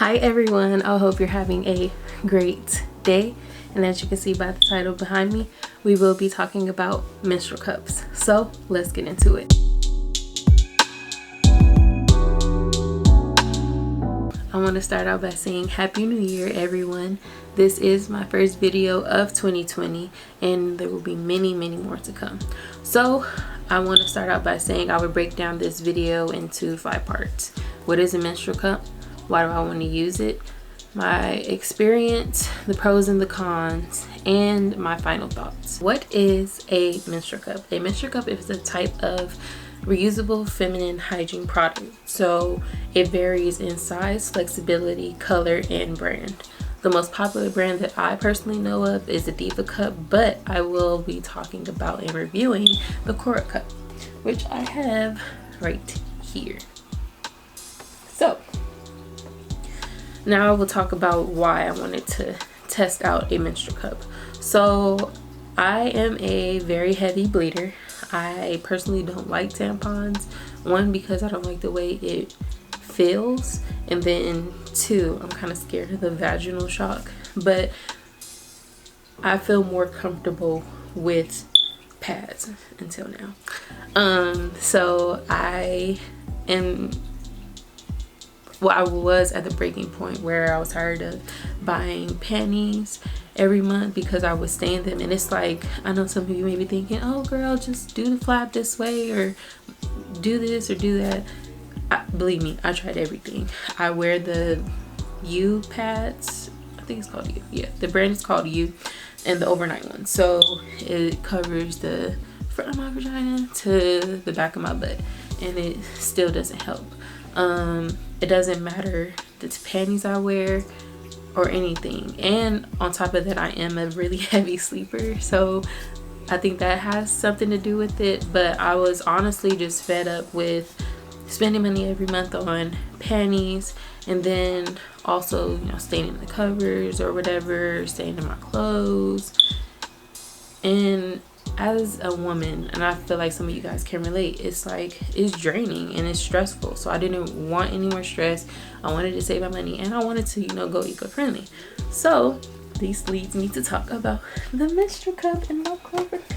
Hi everyone, I hope you're having a great day, and as you can see by the title behind me, we will be talking about menstrual cups. So let's get into it. I want to start out by saying Happy New Year everyone. This is my first video of 2020 and there will be many more to come. So I want to start out by saying I would break down this video into 5 parts. What is a menstrual cup? Why do I want to use it? My experience, the pros and the cons, and my final thoughts. What is a menstrual cup? A menstrual cup is a type of reusable feminine hygiene product. So it varies in size, flexibility, color, and brand. The most popular brand that I personally know of is the Diva cup, but I will be talking about and reviewing the Cora cup, which I have right here. So now I will talk about why I wanted to test out a menstrual cup. So I am a very heavy bleeder. I personally don't like tampons. 1, because I don't like the way it feels, and then 2, I'm kind of scared of the vaginal shock, but I feel more comfortable with pads until now. So I was at the breaking point where I was tired of buying panties every month because I was staying them, and it's like, I know some of you may be thinking, oh girl, just do the flap this way or do this or do that. Believe me, I tried everything. I wear the U pads, I think it's called U, yeah, the brand is called U, and the overnight one, so it covers the front of my vagina to the back of my butt, and it still doesn't help. It doesn't matter the panties I wear or anything, and on top of that, I am a really heavy sleeper, so I think that has something to do with it. But I was honestly just fed up with spending money every month on panties, and then also, you know, staying in the covers or whatever, staying in my clothes. And as a woman, and I feel like some of you guys can relate, it's like, it's draining and it's stressful. So I didn't want any more stress. I wanted to save my money, and I wanted to, you know, go eco-friendly. So this leads me to talk about the menstrual cup and my corporate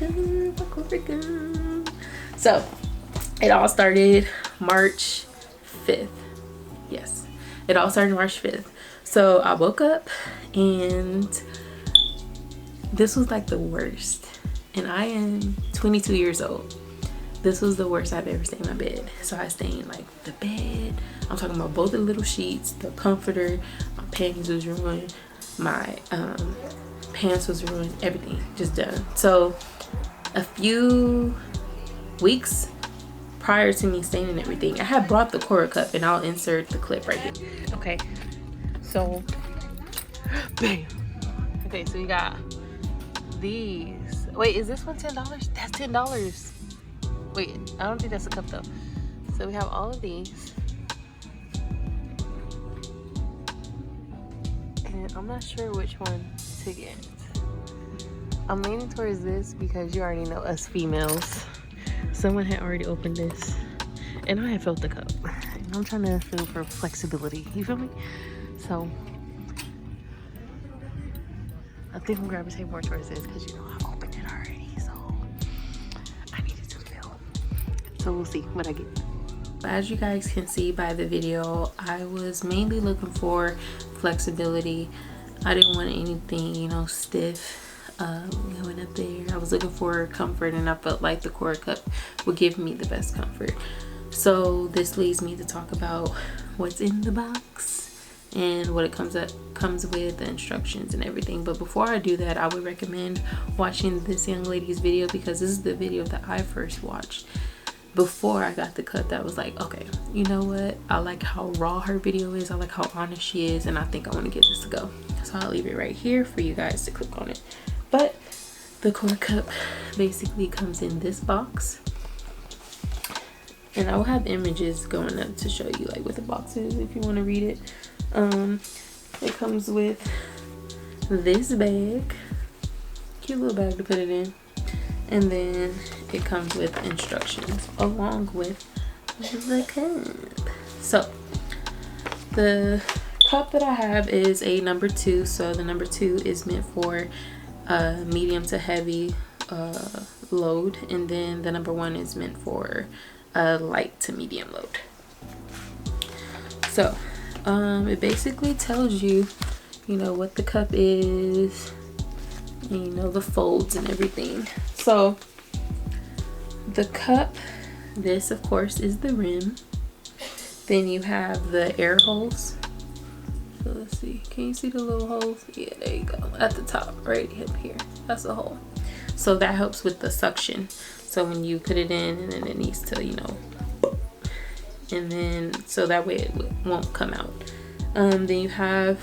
cup. So it all started March 5th. Yes, it all started March 5th. So I woke up and this was like the worst. And I am 22 years old. This was the worst I've ever stayed in my bed. So I stained like the bed. I'm talking about both the little sheets, the comforter, my panties was ruined, my pants was ruined, everything just done. So a few weeks prior to me staining everything, I had brought the Cora cup, and I'll insert the clip right here. Okay, so bam. Okay, so we got these. Wait, is this one $10? That's $10. Wait, I don't think that's a cup though. So we have all of these, and I'm not sure which one to get. I'm leaning towards this because you already know us females. Someone had already opened this, and I had felt the cup. And I'm trying to feel for flexibility. You feel me? So I think I'm gravitating more towards this because, you know, I opened it already, so I needed to feel. So we'll see what I get. As you guys can see by the video, I was mainly looking for flexibility. I didn't want anything, you know, stiff going up there. I was looking for comfort, and I felt like the Cora cup would give me the best comfort. So this leads me to talk about what's in the box and what it comes with, the instructions and everything. But before I do that, I would recommend watching this young lady's video, because this is the video that I first watched before I got the cup. That was like, okay, you know what, I like how raw her video is, I like how honest she is, and I think I want to give this a go. So I'll leave it right here for you guys to click on it. But the Cora cup basically comes in this box, and I will have images going up to show you like what the box is if you want to read it. It comes with this bag, cute little bag to put it in, and then it comes with instructions along with the cup. So the cup that I have is a number 2. So the number 2 is meant for medium to heavy load, and then the number 1 is meant for light to medium load. So it basically tells you, you know, what the cup is, and, you know, the folds and everything. So the cup, this of course is the rim. Then you have the air holes. So let's see, can you see the little holes? Yeah, there you go, at the top right here, that's a hole. So that helps with the suction. So when you put it in, and then it needs to, you know, and then so that way it won't come out. Then you have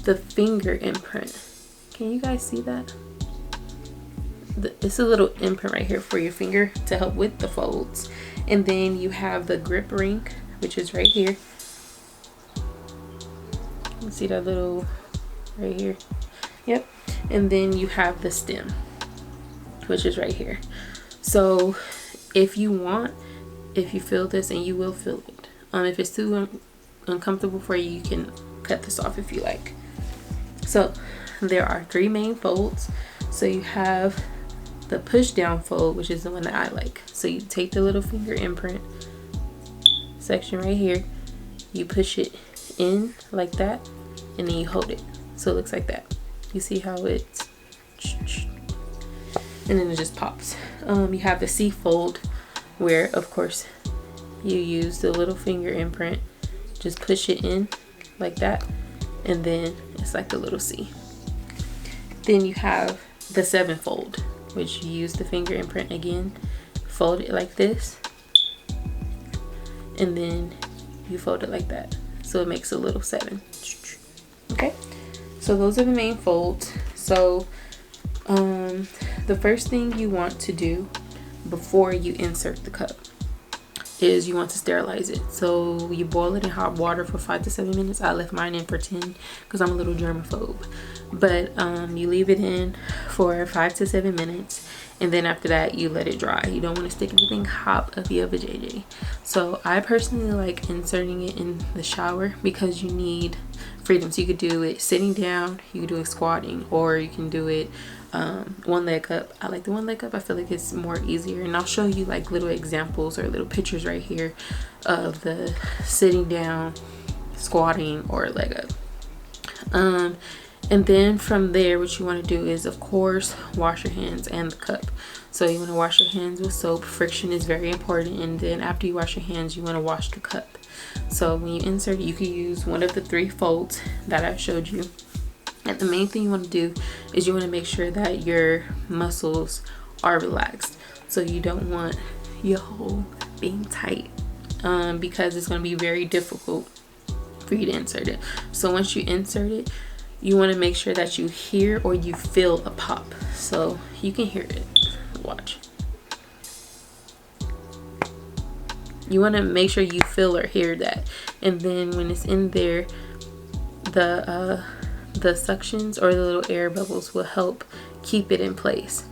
the finger imprint. Can you guys see that? It's a little imprint right here for your finger to help with the folds. And then you have the grip ring, which is right here. You see that little right here? Yep. And then you have the stem, which is right here. So if you want, if you feel this, and you will feel it, if it's too uncomfortable for you, you can cut this off if you like. So there are 3 main folds. So you have the push down fold, which is the one that I like. So you take the little finger imprint section right here, you push it in like that, and then you hold it so it looks like that. You see how it's, and then it just pops. You have the C fold, where of course you use the little finger imprint, just push it in like that, and then it's like a little C. Then you have the 7 fold, which you use the finger imprint again, fold it like this, and then you fold it like that, so it makes a little 7. Okay, so those are the main folds. So the first thing you want to do before you insert the cup is you want to sterilize it. So you boil it in hot water for 5 to 7 minutes. I left mine in for 10 because I'm a little germaphobe. But you leave it in for 5 to 7 minutes, and then after that you let it dry. You don't want to stick anything hot if you have a JJ. So I personally like inserting it in the shower because you need freedom. So you could do it sitting down, you can do it squatting, or you can do it one leg up. I like the one leg up. I feel like it's more easier, and I'll show you like little examples or little pictures right here of the sitting down, squatting, or leg up. And then from there, what you want to do is of course wash your hands and the cup. So you want to wash your hands with soap. Friction is very important. And then after you wash your hands, you want to wash the cup. So when you insert it, you can use one of the 3 folds that I showed you. And the main thing you want to do is you want to make sure that your muscles are relaxed. So you don't want your hole being tight, because it's going to be very difficult for you to insert it. So once you insert it, you want to make sure that you hear or you feel a pop. So you can hear it. Watch. You want to make sure you feel or hear that. And then when it's in there, the suctions or the little air bubbles will help keep it in place.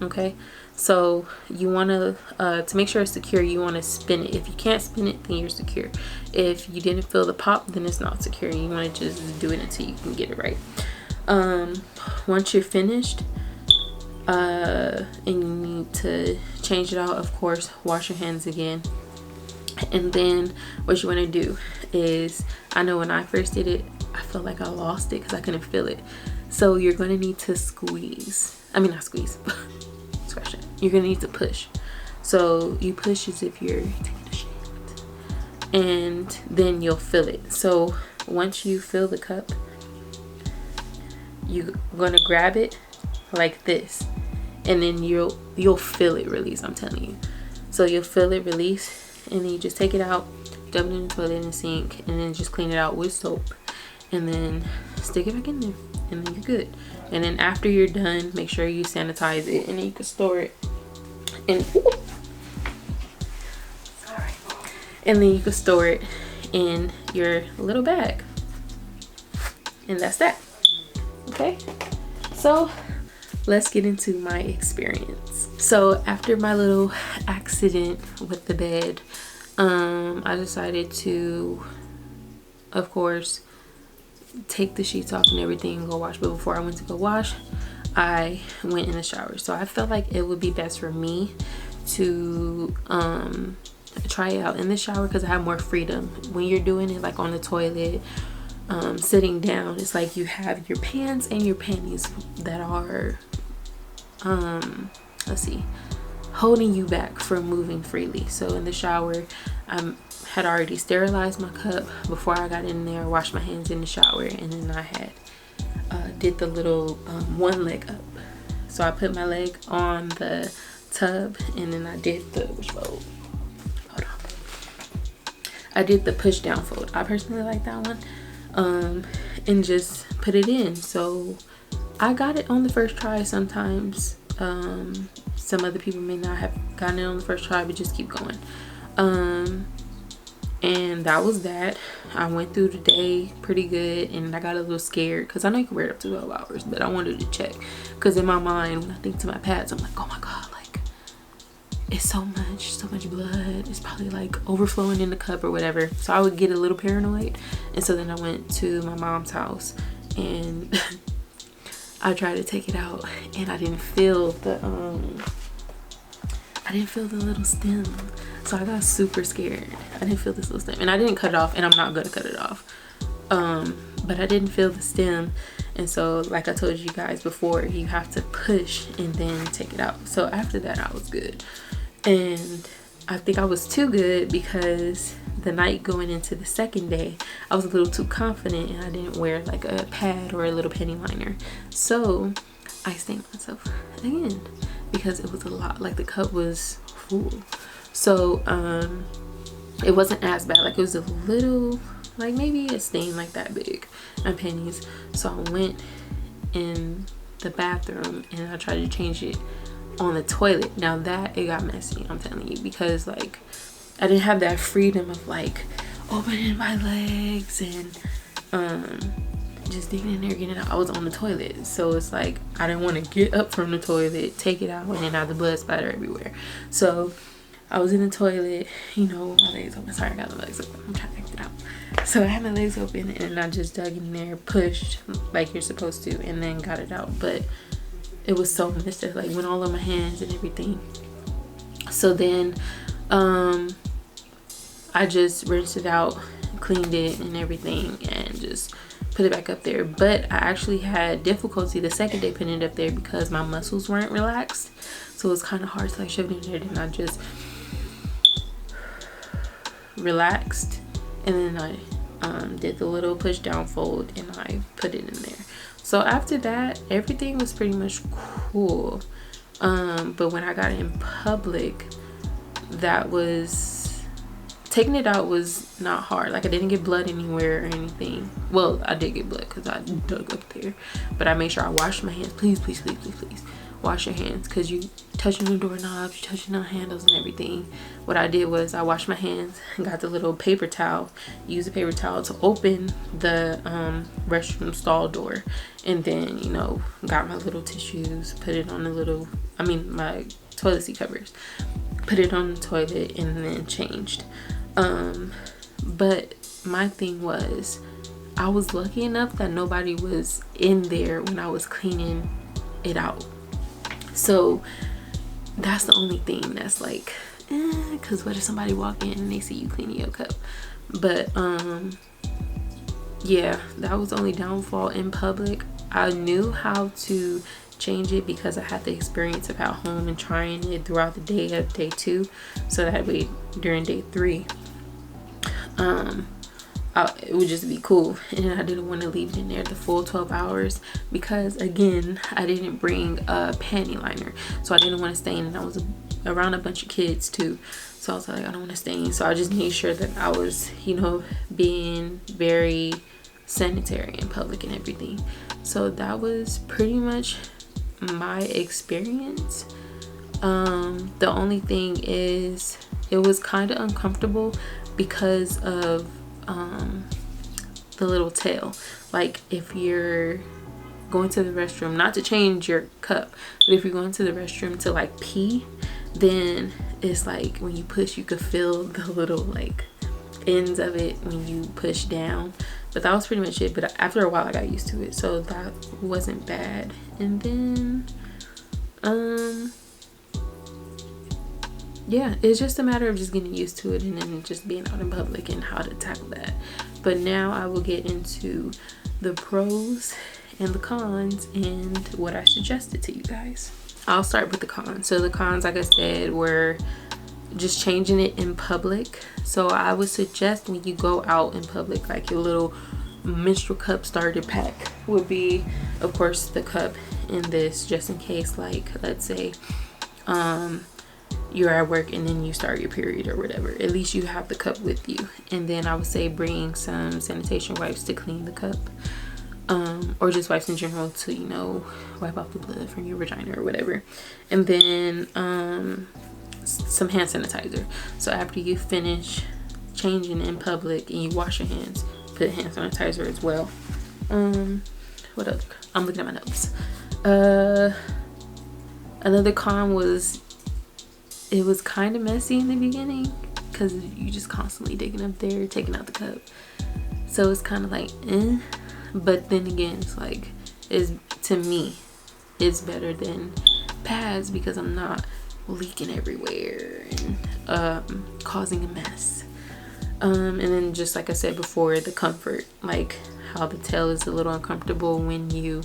Okay, so you want to make sure it's secure, you want to spin it. If you can't spin it, then you're secure. If you didn't feel the pop, then it's not secure. You want to just do it until you can get it right. Once you're finished, and you need to change it out, of course, wash your hands again. And then what you want to do is, I know when I first did it, I felt like I lost it because I couldn't feel it. So you're going to need to squeeze. I mean, not squeeze. Scratch it. You're going to need to push. So you push as if you're taking a shit. And then you'll feel it. So once you fill the cup, you're going to grab it like this. And then you'll feel it release, I'm telling you. So you'll feel it release. And then you just take it out, dump it in the toilet and sink, and then just clean it out with soap. And then stick it back in there, and then you're good. And then after you're done, make sure you sanitize it, and then you can store it in, and then you can store it in your little bag. And that's that. Okay, so let's get into my experience. So after my little accident with the bed, I decided to, of course, take the sheets off and everything and go wash. But before I went to go wash, I went in the shower. So I felt like it would be best for me to try it out in the shower, because I have more freedom. When you're doing it like on the toilet, sitting down, it's like you have your pants and your panties that are let's see, holding you back from moving freely. So in the shower, I had already sterilized my cup before I got in there, washed my hands in the shower, and then I had did the little one leg up. So I put my leg on the tub, and then I did the hold on, I did the push down fold. I personally like that one, and just put it in. So I got it on the first try. Sometimes some other people may not have gotten it on the first try, but just keep going. And that was that. I went through the day pretty good, and I got a little scared because I know you can wear it up to 12 hours, but I wanted to check, because in my mind, when I think to my pads, I'm like, oh my god, like it's so much blood, it's probably like overflowing in the cup or whatever. So I would get a little paranoid. And so then I went to my mom's house, and I tried to take it out, and I didn't feel the little stem. So I got super scared. I didn't feel this little stem, and I didn't cut it off, and I'm not gonna cut it off. But I didn't feel the stem. And so, like I told you guys before, you have to push and then take it out. So after that, I was good. And I think I was too good, because the night going into the second day, I was a little too confident, and I didn't wear like a pad or a little penny liner. So I stained myself again, because it was a lot. Like the cup was full. So it wasn't as bad. Like it was a little, like maybe a stain like that big on pennies. So I went in the bathroom, and I tried to change it on the toilet. Now that it got messy, I'm telling you, because like I didn't have that freedom of like opening my legs and just digging in there, getting it out. I was on the toilet, so it's like I didn't want to get up from the toilet, take it out, and then have the blood splatter everywhere. So I was in the toilet, you know, with my legs open. Sorry, I got my legs open. I'm trying to act it out. So I had my legs open, and I just dug in there, pushed like you're supposed to, and then got it out. But it was so messed up, like went all on my hands and everything. So then I just rinsed it out, cleaned it and everything, and just put it back up there. But I actually had difficulty the second day putting it up there, because my muscles weren't relaxed. So it was kind of hard to like shove it in there. Then I just relaxed, and then I did the little push down fold, and I put it in there. So after that, everything was pretty much cool. But when I got in public, that was, taking it out was not hard. Like I didn't get blood anywhere or anything. Well, I did get blood because I dug up there, but I made sure I washed my hands. Please wash your hands, because you touching the doorknobs, you touching the handles and everything. What I did was I washed my hands and got the little paper towel, used the paper towel to open the restroom stall door, and then, you know, got my little tissues, put it on the little, my toilet seat covers, put it on the toilet, and then changed. But my thing was, I was lucky enough that nobody was in there when I was cleaning it out. So that's the only thing that's like, because what if somebody walk in and they see you cleaning your cup? But yeah, that was the only downfall in public. I knew how to change it because I had the experience of at home and trying it throughout the day of day 2, so that way during day 3 it would just be cool. And I didn't want to leave it in there the full 12 hours, because again, I didn't bring a panty liner, so I didn't want to stain, and I was around a bunch of kids too, so I was like, I don't want to stain. So I just made sure that I was, you know, being very sanitary in public and everything. So that was pretty much my experience. The only thing is, it was kind of uncomfortable because of the little tail. Like if you're going to the restroom, not to change your cup, but if you're going to the restroom to like pee, then it's like when you push, you could feel the little like ends of it when you push down. But that was pretty much it. But after a while I got used to it, so that wasn't bad. And then yeah, it's just a matter of just getting used to it and then just being out in public and how to tackle that. But now I will get into the pros and the cons and what I suggested to you guys. I'll start with the cons. So the cons, like I said, were just changing it in public. So I would suggest when you go out in public, like your little menstrual cup starter pack would be, of course, the cup in this, just in case, like, let's say you're at work and then you start your period or whatever. At least you have the cup with you. And then I would say bring some sanitation wipes to clean the cup, or just wipes in general to, you know, wipe off the blood from your vagina or whatever. And then some hand sanitizer. So after you finish changing in public and you wash your hands, put hand sanitizer as well. What else? I'm looking at my notes. Another con was, it was kind of messy in the beginning because you just constantly digging up there, taking out the cup. So it's kind of like, but then again, it's like, to me, it's better than pads because I'm not leaking everywhere and causing a mess. And then just like I said before, the comfort, like how the tail is a little uncomfortable when you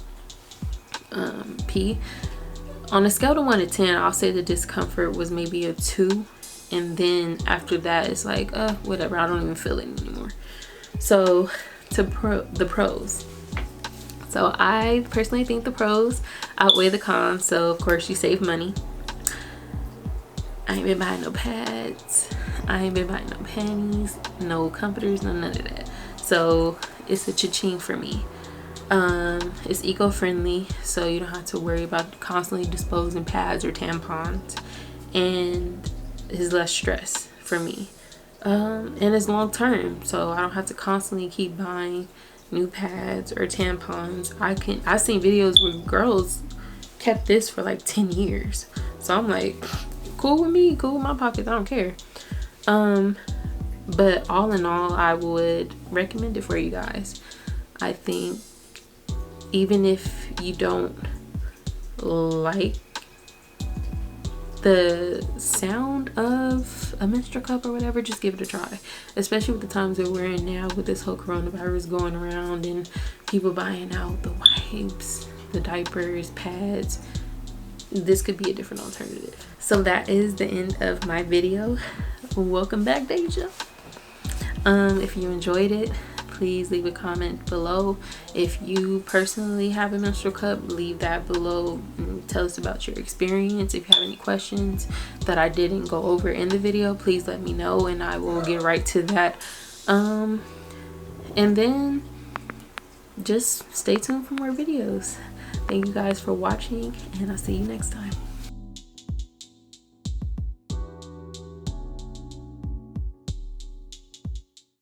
pee. On a scale of 1 to 10, I'll say the discomfort was maybe a 2. And then after that, it's like, whatever, I don't even feel it anymore. So the pros. So I personally think the pros outweigh the cons. So of course you save money. I ain't been buying no pads. I ain't been buying no panties, no comforters, none of that. So it's a cha-ching for me. It's eco-friendly, so you don't have to worry about constantly disposing pads or tampons, and it's less stress for me. And it's long term, so I don't have to constantly keep buying new pads or tampons. I've seen videos where girls kept this for like 10 years. So I'm like, cool with me, cool with my pockets, I don't care. But all in all, I would recommend it for you guys. I think even if you don't like the sound of a menstrual cup or whatever, just give it a try. Especially with the times that we're in now, with this whole coronavirus going around and people buying out the wipes, the diapers, pads. This could be a different alternative. So that is the end of my video. Welcome back, Deja. If you enjoyed it, please leave a comment below. If you personally have a menstrual cup, leave that below and tell us about your experience. If you have any questions that I didn't go over in the video, please let me know and I will get right to that. And then just stay tuned for more videos. Thank you guys for watching, and I'll see you next time.